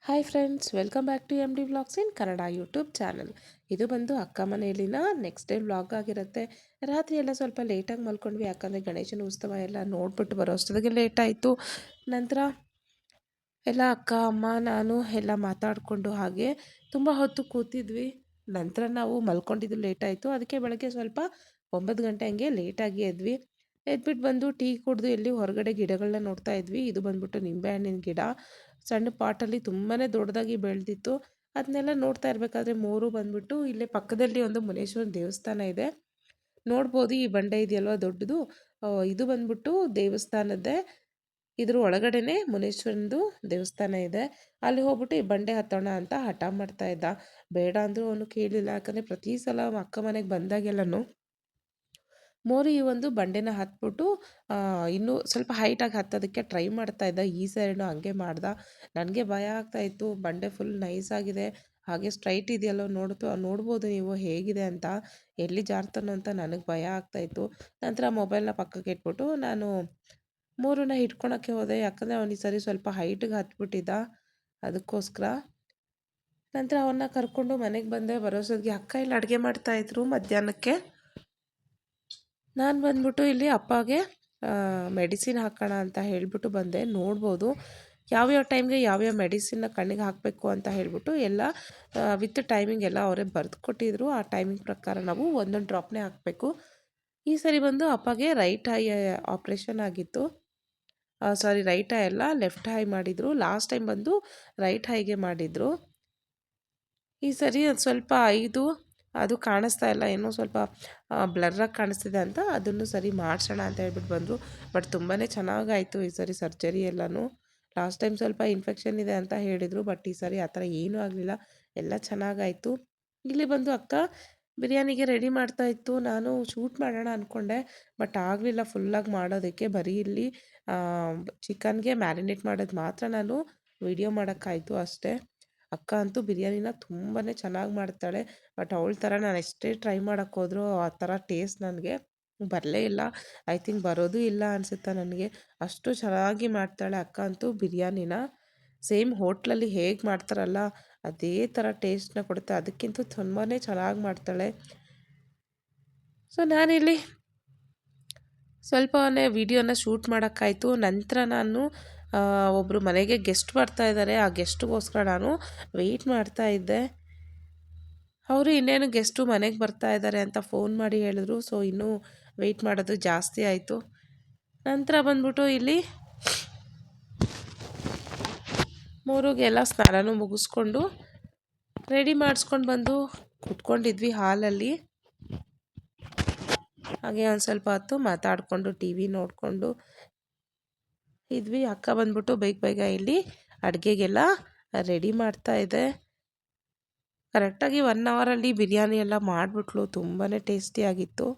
Hi friends, welcome back to M D vlogs in Kannada YouTube channel. ಇದು ಬಂದು ಅಕ್ಕ ಮನೆಯಲ್ಲಿನ ನೆಕ್ಸ್ಟ್ ಡೇ ವ್ಲಾಗ್ ಆಗಿರುತ್ತೆ. ರಾತ್ರಿ ಎಲ್ಲ ಸ್ವಲ್ಪ ಲೇಟಾಗಿ ಮಲ್ಕೊಂಡ್ವಿ, ಯಾಕಂದರೆ ಗಣೇಶನ ಉತ್ಸವ ಎಲ್ಲ ನೋಡ್ಬಿಟ್ಟು ಬರೋ ಅಷ್ಟೊತ್ತಿಗೆ ಲೇಟ್ ಆಯಿತು. ನಂತರ ಎಲ್ಲ ಅಕ್ಕ ಅಮ್ಮ ನಾನು ಎಲ್ಲ ಮಾತಾಡಿಕೊಂಡು ಹಾಗೆ ತುಂಬ ಹೊತ್ತು ಕೂತಿದ್ವಿ. ನಂತರ ನಾವು ಮಲ್ಕೊಂಡಿದ್ದು ಲೇಟ್ ಆಯಿತು. ಅದಕ್ಕೆ ಬೆಳಗ್ಗೆ ಸ್ವಲ್ಪ 9 ಗಂಟೆ ಹಂಗೆ ಲೇಟಾಗಿ ಎದ್ವಿ. ಎದ್ಬಿಟ್ಟು ಬಂದು ಟೀ ಕುಡಿದು ಎಲ್ಲಿ ಹೊರಗಡೆ ಗಿಡಗಳನ್ನ ನೋಡ್ತಾ ಇದ್ವಿ. ಇದು ಬಂದ್ಬಿಟ್ಟು ನಿಂಬೆಹಣ್ಣಿನ ಗಿಡ ಸಣ್ಣ ಪಾಟಲ್ಲಿ ತುಂಬಾ ದೊಡ್ಡದಾಗಿ ಬೆಳೆದಿತ್ತು. ಅದನ್ನೆಲ್ಲ ನೋಡ್ತಾ ಇರಬೇಕಾದ್ರೆ ಮೋರು ಬಂದ್ಬಿಟ್ಟು ಇಲ್ಲೇ ಪಕ್ಕದಲ್ಲಿ ಒಂದು ಮುನೇಶ್ವರನ ದೇವಸ್ಥಾನ ಇದೆ. ನೋಡ್ಬೋದು, ಈ ಬಂಡೆ ಇದೆಯಲ್ವ ದೊಡ್ಡದು, ಇದು ಬಂದ್ಬಿಟ್ಟು ದೇವಸ್ಥಾನದ್ದೇ. ಇದ್ರ ಒಳಗಡೆನೆ ಮುನೇಶ್ವರನದು ದೇವಸ್ಥಾನ ಇದೆ. ಅಲ್ಲಿ ಹೋಗ್ಬಿಟ್ಟು ಈ ಬಂಡೆ ಹತ್ತೋಣ ಅಂತ ಹಠ ಮಾಡ್ತಾ ಇದ್ದ. ಬೇಡ ಅಂದರೂ ಅವನು ಕೇಳಲಿಲ್ಲ. ಯಾಕಂದರೆ ಪ್ರತಿ ಸಲ ಅಕ್ಕ ಮನೆಗೆ ಬಂದಾಗೆಲ್ಲನೂ ಮೋರು ಈ ಒಂದು ಬಂಡೆನ ಹತ್ಬಿಟ್ಟು ಇನ್ನೂ ಸ್ವಲ್ಪ ಹೈಟಾಗಿ ಹತ್ತೋದಕ್ಕೆ ಟ್ರೈ ಮಾಡ್ತಾ ಇದ್ದ. ಈ ಸೈಡ್ನು ಹಂಗೆ ಮಾಡ್ದ. ನನಗೆ ಭಯ ಆಗ್ತಾಯಿತ್ತು. ಬಂಡೆ ಫುಲ್ ನೈಸ್ ಆಗಿದೆ, ಹಾಗೆ ಸ್ಟ್ರೈಟ್ ಇದೆಯಲ್ಲೋ ನೋಡ್ಬೋದು ನೀವು ಹೇಗಿದೆ ಅಂತ. ಎಲ್ಲಿ ಜಾರ್ತಾನೋ ಅಂತ ನನಗೆ ಭಯ ಆಗ್ತಾಯಿತ್ತು. ನಂತರ ಮೊಬೈಲ್ನ ಪಕ್ಕಕ್ಕೆ ಇಟ್ಬಿಟ್ಟು ನಾನು ಮೋರನ್ನ ಹಿಡ್ಕೊಳಕ್ಕೆ ಹೋದೆ. ಯಾಕಂದರೆ ಅವನು ಈ ಸರಿ ಸ್ವಲ್ಪ ಹೈಟಿಗೆ ಹತ್ಬಿಟ್ಟಿದ್ದ, ಅದಕ್ಕೋಸ್ಕರ. ನಂತರ ಅವನ್ನ ಕರ್ಕೊಂಡು ಮನೆಗೆ ಬಂದೆ. ಬರೋಸೋದಿಗೆ ಅಕ್ಕ ಇಲ್ಲಿ ಅಡುಗೆ ಮಾಡ್ತಾಯಿದ್ರು ಮಧ್ಯಾಹ್ನಕ್ಕೆ. ನಾನು ಬಂದ್ಬಿಟ್ಟು ಇಲ್ಲಿ ಅಪ್ಪಗೆ ಮೆಡಿಸಿನ್ ಹಾಕೋಣ ಅಂತ ಹೇಳಿಬಿಟ್ಟು ಬಂದೆ. ನೋಡ್ಬೋದು ಯಾವ್ಯಾವ ಟೈಮ್ಗೆ ಯಾವ್ಯಾವ ಮೆಡಿಸಿನ್ನ ಕಣ್ಣಿಗೆ ಹಾಕಬೇಕು ಅಂತ ಹೇಳಿಬಿಟ್ಟು ಎಲ್ಲ ವಿತ್ ಟೈಮಿಂಗ್ ಎಲ್ಲ ಅವರೇ ಬರೆದು ಕೊಟ್ಟಿದ್ರು. ಆ ಟೈಮಿಂಗ್ ಪ್ರಕಾರ ನಾವು ಒಂದೊಂದು ಡ್ರಾಪ್ನೇ ಹಾಕಬೇಕು. ಈ ಸರಿ ಬಂದು ಅಪ್ಪಗೆ ರೈಟ್ ಐ ಆಪ್ರೇಷನ್ ಆಗಿತ್ತು. ಸಾರಿ, ರೈಟ್ ಐ ಅಲ್ಲ, ಲೆಫ್ಟ್ ಐ ಮಾಡಿದರು. ಲಾಸ್ಟ್ ಟೈಮ್ ಬಂದು ರೈಟ್ ಐಗೆ ಮಾಡಿದರು. ಈ ಸರಿ ಒಂದು ಸ್ವಲ್ಪ ಅದು ಕಾಣಿಸ್ತಾ ಇಲ್ಲ, ಏನೋ ಸ್ವಲ್ಪ ಬ್ಲರ್ರಾಗಿ ಕಾಣಿಸ್ತಿದೆ ಅಂತ ಅದನ್ನು ಸರಿ ಮಾಡಿಸೋಣ ಅಂತ ಹೇಳ್ಬಿಟ್ಟು ಬಂದರು. ಬಟ್ ತುಂಬಾ ಚೆನ್ನಾಗಾಯಿತು ಈ ಸರಿ ಸರ್ಜರಿ ಎಲ್ಲನೂ. ಲಾಸ್ಟ್ ಟೈಮ್ ಸ್ವಲ್ಪ ಇನ್ಫೆಕ್ಷನ್ ಇದೆ ಅಂತ ಹೇಳಿದರು, ಬಟ್ ಈ ಸರಿ ಆ ಥರ ಏನೂ ಆಗಲಿಲ್ಲ, ಎಲ್ಲ ಚೆನ್ನಾಗಾಯಿತು. ಇಲ್ಲಿ ಬಂದು ಅಕ್ಕ ಬಿರಿಯಾನಿಗೆ ರೆಡಿ ಮಾಡ್ತಾ ಇತ್ತು. ನಾನು ಶೂಟ್ ಮಾಡೋಣ ಅಂದ್ಕೊಂಡೆ, ಬಟ್ ಆಗಲಿಲ್ಲ ಫುಲ್ಲಾಗಿ ಮಾಡೋದಕ್ಕೆ. ಬರೀ ಇಲ್ಲಿ ಚಿಕನ್ಗೆ ಮ್ಯಾರಿನೇಟ್ ಮಾಡೋದು ಮಾತ್ರ ನಾನು ವಿಡಿಯೋ ಮಾಡೋಕ್ಕಾಯಿತು ಅಷ್ಟೇ. ಅಕ್ಕ ಅಂತೂ ಬಿರಿಯಾನಿನ ತುಂಬಾ ಚೆನ್ನಾಗಿ ಮಾಡ್ತಾಳೆ. ಬಟ್ ಅವಳ ಥರ ನಾನು ಎಷ್ಟೇ ಟ್ರೈ ಮಾಡೋಕ್ಕೆ ಹೋದರೂ ಆ ಥರ ಟೇಸ್ಟ್ ನನಗೆ ಬರಲೇ ಇಲ್ಲ. ಐ ಥಿಂಕ್ ಬರೋದು ಇಲ್ಲ ಅನಿಸುತ್ತೆ ನನಗೆ. ಅಷ್ಟು ಚೆನ್ನಾಗಿ ಮಾಡ್ತಾಳೆ ಅಕ್ಕ ಅಂತೂ ಬಿರಿಯಾನಿನ. ಸೇಮ್ ಹೋಟ್ಲಲ್ಲಿ ಹೇಗೆ ಮಾಡ್ತಾರಲ್ಲ ಅದೇ ಥರ ಟೇಸ್ಟ್ನ ಕೊಡುತ್ತೆ. ಅದಕ್ಕಿಂತ ತುಂಬಾ ಚೆನ್ನಾಗಿ ಮಾಡ್ತಾಳೆ. ಸೊ ನಾನಿಲ್ಲಿ ಸ್ವಲ್ಪನೇ ವಿಡಿಯೋನ ಶೂಟ್ ಮಾಡೋಕ್ಕಾಯಿತು. ನಂತರ ನಾನು ಒಬ್ಬರು ಮನೆಗೆ ಗೆಸ್ಟ್ ಬರ್ತಾ ಇದ್ದಾರೆ. ಆ ಗೆಸ್ಟ್ಗೋಸ್ಕರ ನಾನು ವೆಯ್ಟ್ ಮಾಡ್ತಾ ಇದ್ದೆ. ಅವರು ಇನ್ನೇನು ಗೆಸ್ಟು ಮನೆಗೆ ಬರ್ತಾ ಇದ್ದಾರೆ ಅಂತ ಫೋನ್ ಮಾಡಿ ಹೇಳಿದ್ರು. ಸೊ ಇನ್ನೂ ವೆಯ್ಟ್ ಮಾಡೋದು ಜಾಸ್ತಿ ಆಯಿತು. ನಂತರ ಬಂದ್ಬಿಟ್ಟು ಇಲ್ಲಿ ಮೂರಿಗೆಲ್ಲ ಸ್ನಾನನೂ ಮುಗಿಸ್ಕೊಂಡು ರೆಡಿ ಮಾಡಿಸ್ಕೊಂಡು ಬಂದು ಕುತ್ಕೊಂಡಿದ್ವಿ ಹಾಲಲ್ಲಿ. ಹಾಗೆ ಒಂದು ಸ್ವಲ್ಪ ಹೊತ್ತು ಮಾತಾಡಿಕೊಂಡು ಟಿ ವಿ ನೋಡಿಕೊಂಡು ಇದ್ವಿ. ಅಕ್ಕ ಬಂದ್ಬಿಟ್ಟು ಬೇಗ ಇಲ್ಲಿ ಅಡುಗೆಗೆಲ್ಲ ರೆಡಿ ಮಾಡ್ತಾ ಇದೆ. ಕರೆಕ್ಟಾಗಿ 1 ಅವರಲ್ಲಿ ಬಿರಿಯಾನಿ ಎಲ್ಲ ಮಾಡಿಬಿಟ್ಲು. ತುಂಬಾ ಟೇಸ್ಟಿಯಾಗಿತ್ತು.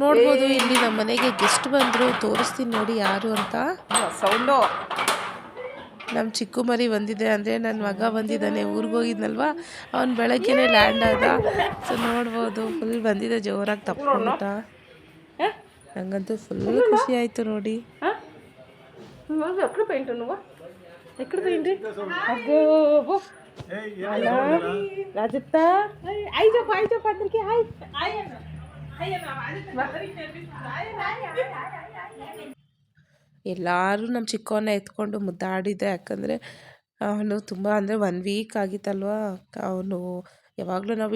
ನೋಡ್ಬೋದು ಇಲ್ಲಿ ನಮ್ಮ ಮನೆಗೆ ಗೆಸ್ಟ್ ಬಂದರು. ತೋರಿಸ್ತೀನಿ ನೋಡಿ ಯಾರು ಅಂತ. ಸೌಂಡು ನಮ್ಮ ಚಿಕ್ಕು ಮರಿ ಬಂದಿದೆ, ಅಂದರೆ ನನ್ನ ಮಗ ಬಂದಿದ್ದಾನೆ. ಊರಿಗೆ ಹೋಗಿದ್ನಲ್ವ, ಅವ್ನು ಬೆಳಗ್ಗೆನೇ ಲ್ಯಾಂಡ್ ಆದ. ಸೊ ನೋಡ್ಬೋದು ಫುಲ್ ಬಂದಿದೆ ಜೋರಾಗಿ ತಪ್ಕೊಂಡ್ಬಿಟ್ಟ. ನನಗಂತೂ ಫುಲ್ ಖುಷಿ ಆಯಿತು ನೋಡಿ. ఎక్కడ పెయింట్ నువ్వు ఎక్కడ పెయింట్ అగ్గో రాజత్త ఐ చెప్పు అందరికి హాయ్. ಎಲ್ಲರೂ ನಮ್ಮ ಚಿಕ್ಕವನ್ನ ಎತ್ಕೊಂಡು ಮುದ್ದಾಡಿದ್ದೆ. ಯಾಕಂದರೆ ಅವನು ತುಂಬ, ಅಂದರೆ 1 ವೀಕ್ ಆಗಿತ್ತಲ್ವ. ಅವನು ಯಾವಾಗಲೂ ನಾವು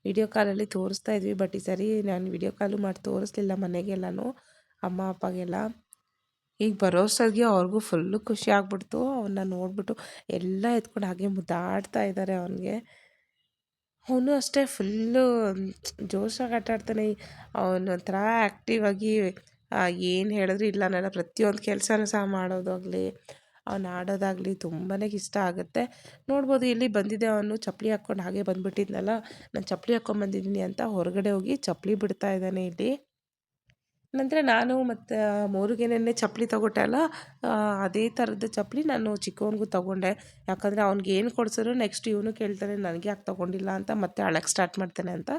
ವಿಡಿಯೋ ಕಾಲಲ್ಲಿ ತೋರಿಸ್ತಾ ಇದ್ವಿ. ಬಟ್ ಈ ಸರಿ ನಾನು ವಿಡಿಯೋ ಕಾಲು ಮಾಡಿ ತೋರಿಸ್ಲಿಲ್ಲ ಮನೆಗೆಲ್ಲನೂ, ಅಮ್ಮ ಅಪ್ಪಗೆಲ್ಲ. ಈಗ ಬರೋಷ್ಟಾಗಿ ಅವ್ರಿಗೂ ಫುಲ್ಲು ಖುಷಿ ಆಗ್ಬಿಡ್ತು. ಅವನ್ನ ನೋಡಿಬಿಟ್ಟು ಎಲ್ಲ ಎತ್ಕೊಂಡು ಹಾಗೆ ಮುದ್ದಾಡ್ತಾ ಇದ್ದಾರೆ ಅವನಿಗೆ. ಅವನು ಅಷ್ಟೇ ಫುಲ್ಲು ಜೋಶಾಗಿ ಆಟ ಆಡ್ತಾನೆ. ಅವನು ಒಂಥರ ಆ್ಯಕ್ಟಿವ್ ಆಗಿ ಏನು ಹೇಳಿದ್ರು ಇಲ್ಲ ಅನ್ನಲ್ಲ. ಪ್ರತಿಯೊಂದು ಕೆಲಸನೂ ಸಹ ಮಾಡೋದಾಗಲಿ, ಅವನು ಆಡೋದಾಗಲಿ ತುಂಬಾ ಇಷ್ಟ ಆಗುತ್ತೆ. ನೋಡ್ಬೋದು ಇಲ್ಲಿ ಬಂದಿದ್ದೆ ಅವನು ಚಪ್ಪಲಿ ಹಾಕ್ಕೊಂಡು. ಹಾಗೆ ಬಂದುಬಿಟ್ಟಿದ್ನಲ್ಲ, ನಾನು ಚಪ್ಪಲಿ ಹಾಕ್ಕೊಂಬಂದಿದ್ದೀನಿ ಅಂತ ಹೊರಗಡೆ ಹೋಗಿ ಚಪ್ಪಲಿ ಬಿಡ್ತಾ ಇದ್ದಾನೆ ಇಲ್ಲಿ. ನಂತರ ನಾನು ಮತ್ತು ಮೋರಿಗೆ ನೆನ್ನೆ ಚಪ್ಪಲಿ ತೊಗೊಟ್ಟೆ ಅಲ್ಲ, ಅದೇ ಥರದ ಚಪ್ಪಲಿ ನಾನು ಚಿಕ್ಕವನಿಗೂ ತೊಗೊಂಡೆ. ಯಾಕಂದರೆ ಅವ್ನಿಗೆ ಏನು ಕೊಡಿಸಿದ್ರು ನೆಕ್ಸ್ಟ್ ಇವನು ಕೇಳ್ತಾನೆ ನನಗೆ ಯಾಕೆ ತೊಗೊಂಡಿಲ್ಲ ಅಂತ, ಮತ್ತೆ ಅಳಕ್ಕೆ ಸ್ಟಾರ್ಟ್ ಮಾಡ್ತಾನೆ ಅಂತ.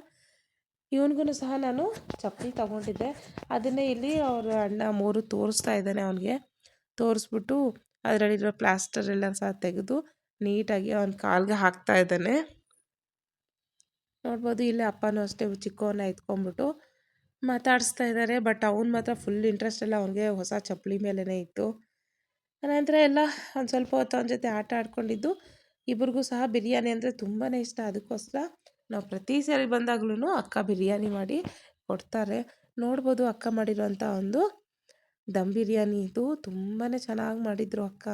ಇವನಿಗೂ ಸಹ ನಾನು ಚಪ್ಪಲಿ ತೊಗೊಂಡಿದ್ದೆ. ಅದನ್ನೇ ಇಲ್ಲಿ ಅವ್ರ ಅಣ್ಣ ಮೋರು ತೋರಿಸ್ತಾ ಇದ್ದಾನೆ ಅವನಿಗೆ. ತೋರಿಸ್ಬಿಟ್ಟು ಅದರಲ್ಲಿರೋ ಪ್ಲಾಸ್ಟರ್ ಎಲ್ಲ ಸಹ ತೆಗೆದು ನೀಟಾಗಿ ಅವನ ಕಾಲಿಗೆ ಹಾಕ್ತಾ ಇದ್ದಾನೆ. ನೋಡ್ಬೋದು ಇಲ್ಲೇ ಅಪ್ಪನೂ ಅಷ್ಟೇ ಚಿಕ್ಕವನ್ನ ಎತ್ಕೊಂಡ್ಬಿಟ್ಟು ಮಾತಾಡಿಸ್ತಾ ಇದ್ದಾರೆ. ಬಟ್ ಅವ್ನು ಮಾತ್ರ ಫುಲ್ ಇಂಟ್ರೆಸ್ಟ್ ಎಲ್ಲ ಅವನಿಗೆ ಹೊಸ ಚಪ್ಪಲಿ ಮೇಲೇ ಇತ್ತು. ಅನಂತರ ಎಲ್ಲ ಒಂದು ಸ್ವಲ್ಪ ಹೊತ್ತು ಅವನ ಜೊತೆ ಆಟ ಆಡ್ಕೊಂಡಿದ್ದು. ಇಬ್ರಿಗೂ ಸಹ ಬಿರಿಯಾನಿ ಅಂದರೆ ತುಂಬಾ ಇಷ್ಟ. ಅದಕ್ಕೋಸ್ಕರ ನಾವು ಪ್ರತಿ ಸರಿ ಬಂದಾಗ್ಲೂ ಅಕ್ಕ ಬಿರಿಯಾನಿ ಮಾಡಿ ಕೊಡ್ತಾರೆ. ನೋಡ್ಬೋದು ಅಕ್ಕ ಮಾಡಿರೋಂಥ ಒಂದು ದಮ್ ಬಿರಿಯಾನಿ ಇದು ತುಂಬಾ ಚೆನ್ನಾಗಿ ಮಾಡಿದರು ಅಕ್ಕ.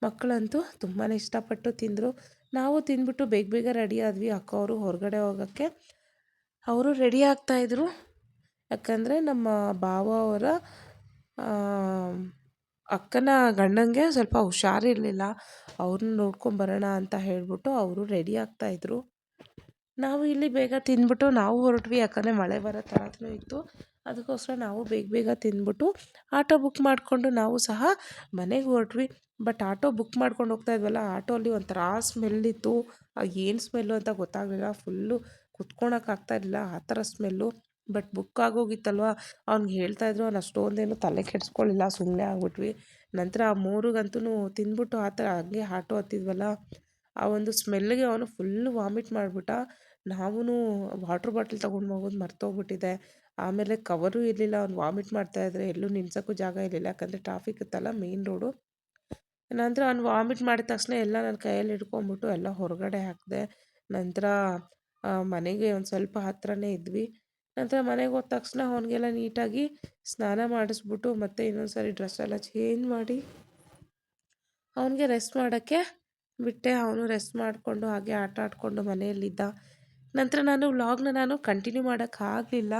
ಮಕ್ಕಳಂತೂ ತುಂಬಾ ಇಷ್ಟಪಟ್ಟು ತಿಂದರು. ನಾವು ತಿಂದ್ಬಿಟ್ಟು ಬೇಗ ಬೇಗ ರೆಡಿ ಆದ್ವಿ. ಅಕ್ಕ ಅವರು ಹೊರಗಡೆ ಹೋಗೋಕ್ಕೆ ಅವರು ರೆಡಿ ಆಗ್ತಾಯಿದ್ರು. ಯಾಕಂದರೆ ನಮ್ಮ ಭಾವ ಅವರ ಅಕ್ಕನ ಗಂಡಂಗೆ ಸ್ವಲ್ಪ ಹುಷಾರಿರಲಿಲ್ಲ. ಅವ್ರನ್ನ ನೋಡ್ಕೊಂಬರೋಣ ಅಂತ ಹೇಳ್ಬಿಟ್ಟು ಅವರು ರೆಡಿ ಆಗ್ತಾಯಿದ್ರು. ನಾವು ಇಲ್ಲಿ ಬೇಗ ತಿಂದ್ಬಿಟ್ಟು ನಾವು ಹೊರಟ್ವಿ. ಯಾಕಂದರೆ ಮಳೆ ಬರೋ ಥರನೂ ಇತ್ತು. ಅದಕ್ಕೋಸ್ಕರ ನಾವು ಬೇಗ ಬೇಗ ತಿಂದ್ಬಿಟ್ಟು ಆಟೋ ಬುಕ್ ಮಾಡಿಕೊಂಡು ನಾವು ಸಹ ಮನೆಗೆ ಹೊರಟ್ವಿ. ಬಟ್ ಆಟೋ ಬುಕ್ ಮಾಡ್ಕೊಂಡು ಹೋಗ್ತಾ ಇದ್ವಲ್ಲ, ಆಟೋಲ್ಲಿ ಒಂಥರ ಸ್ಮೆಲ್ಲಿತ್ತು. ಏನು ಸ್ಮೆಲ್ಲು ಅಂತ ಗೊತ್ತಾಗಲಿಲ್ಲ. ಫುಲ್ಲು ಕುತ್ಕೊಳಕ್ಕಾಗ್ತಾಯಿರಲಿಲ್ಲ ಆ ಥರ ಸ್ಮೆಲ್ಲು. ಬಟ್ ಬುಕ್ ಆಗೋಗಿತ್ತಲ್ವ, ಅವ್ನಿಗೆ ಹೇಳ್ತಾಯಿದ್ರು. ಅವ್ನು ಅಷ್ಟೊಂದೇನು ತಲೆ ಕೆಡಿಸ್ಕೊಳ್ಳಿಲ್ಲ, ಸುಮ್ಮನೆ ಆಗ್ಬಿಟ್ವಿ. ನಂತರ ಆ ಮೋರಿಗಂತೂ ತಿಂದ್ಬಿಟ್ಟು ಆ ಥರ ಹಂಗೆ ಆಟೋ ಹತ್ತಿದ್ವಲ್ಲ, ಆ ಒಂದು ಸ್ಮೆಲ್ಗೆ ಅವನು ಫುಲ್ಲು ವಾಮಿಟ್ ಮಾಡಿಬಿಟ್ಟ. ನಾವೂ ವಾಟ್ರ್ ಬಾಟಲ್ ತೊಗೊಂಡು ಹೋಗೋದು ಮರ್ತೋಗ್ಬಿಟ್ಟಿದೆ. ಆಮೇಲೆ ಕವರು ಇರಲಿಲ್ಲ. ಅವ್ನು ವಾಮಿಟ್ ಮಾಡ್ತಾಯಿದ್ರೆ ಎಲ್ಲೂ ನಿಲ್ಸೋಕ್ಕೂ ಜಾಗ ಇರಲಿಲ್ಲ. ಯಾಕಂದರೆ ಟ್ರಾಫಿಕ್ ಇತ್ತಲ್ಲ ಮೇನ್ ರೋಡು. ನಂತರ ಅವ್ನು ವಾಮಿಟ್ ಮಾಡಿದ ತಕ್ಷಣ ಎಲ್ಲ ನನ್ನ ಕೈಯಲ್ಲಿ ಹಿಡ್ಕೊಂಬಿಟ್ಟು ಎಲ್ಲ ಹೊರಗಡೆ ಹಾಕಿದೆ. ನಂತರ ಮನೆಗೆ ಒಂದು ಸ್ವಲ್ಪ ಹತ್ರನೇ ಇದ್ವಿ. ನಂತರ ಮನೆಗೆ ಹೋದ ತಕ್ಷಣ ಅವನಿಗೆಲ್ಲ ನೀಟಾಗಿ ಸ್ನಾನ ಮಾಡಿಸ್ಬಿಟ್ಟು ಮತ್ತೆ ಇನ್ನೊಂದು ಸಾರಿ ಡ್ರೆಸ್ ಎಲ್ಲ ಚೇಂಜ್ ಮಾಡಿ ಅವನಿಗೆ ರೆಸ್ಟ್ ಮಾಡೋಕ್ಕೆ ಬಿಟ್ಟೆ. ಅವನು ರೆಸ್ಟ್ ಮಾಡಿಕೊಂಡು ಹಾಗೆ ಆಟ ಆಡಿಕೊಂಡು ಮನೆಯಲ್ಲಿದ್ದ. ನಂತರ ವ್ಲಾಗ್ನ ಕಂಟಿನ್ಯೂ ಮಾಡೋಕ್ಕಾಗಲಿಲ್ಲ.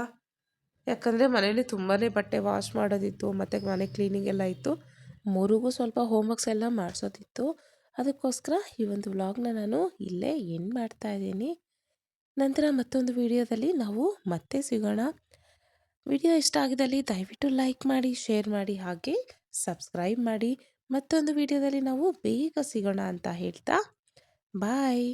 ಯಾಕಂದರೆ ಮನೇಲಿ ತುಂಬಾ ಬಟ್ಟೆ ವಾಶ್ ಮಾಡೋದಿತ್ತು ಮತ್ತು ಮನೆ ಕ್ಲೀನಿಂಗ್ ಎಲ್ಲ ಇತ್ತು. ಮೂರಿಗೂ ಸ್ವಲ್ಪ ಹೋಮ್ವರ್ಕ್ಸ್ ಎಲ್ಲ ಮಾಡಿಸೋದಿತ್ತು. ಅದಕ್ಕೋಸ್ಕರ ಈ ಒಂದು ವ್ಲಾಗ್ನ ಇಲ್ಲೇ ಎಂಡ್ ಮಾಡ್ತಾಯಿದ್ದೀನಿ. ನಂತರ ಮತ್ತೊಂದು ವಿಡಿಯೋದಲ್ಲಿ ನಾವು ಮತ್ತೆ ಸಿಗೋಣ. ವಿಡಿಯೋ ಇಷ್ಟ ಆಗಿದ್ದಲ್ಲಿ ದಯವಿಟ್ಟು ಲೈಕ್ ಮಾಡಿ, ಶೇರ್ ಮಾಡಿ, ಹಾಗೆ ಸಬ್ಸ್ಕ್ರೈಬ್ ಮಾಡಿ. ಮತ್ತೊಂದು ವಿಡಿಯೋದಲ್ಲಿ ನಾವು ಬೇಗ ಸಿಗೋಣ ಅಂತ ಹೇಳ್ತಾ ಬಾಯ್.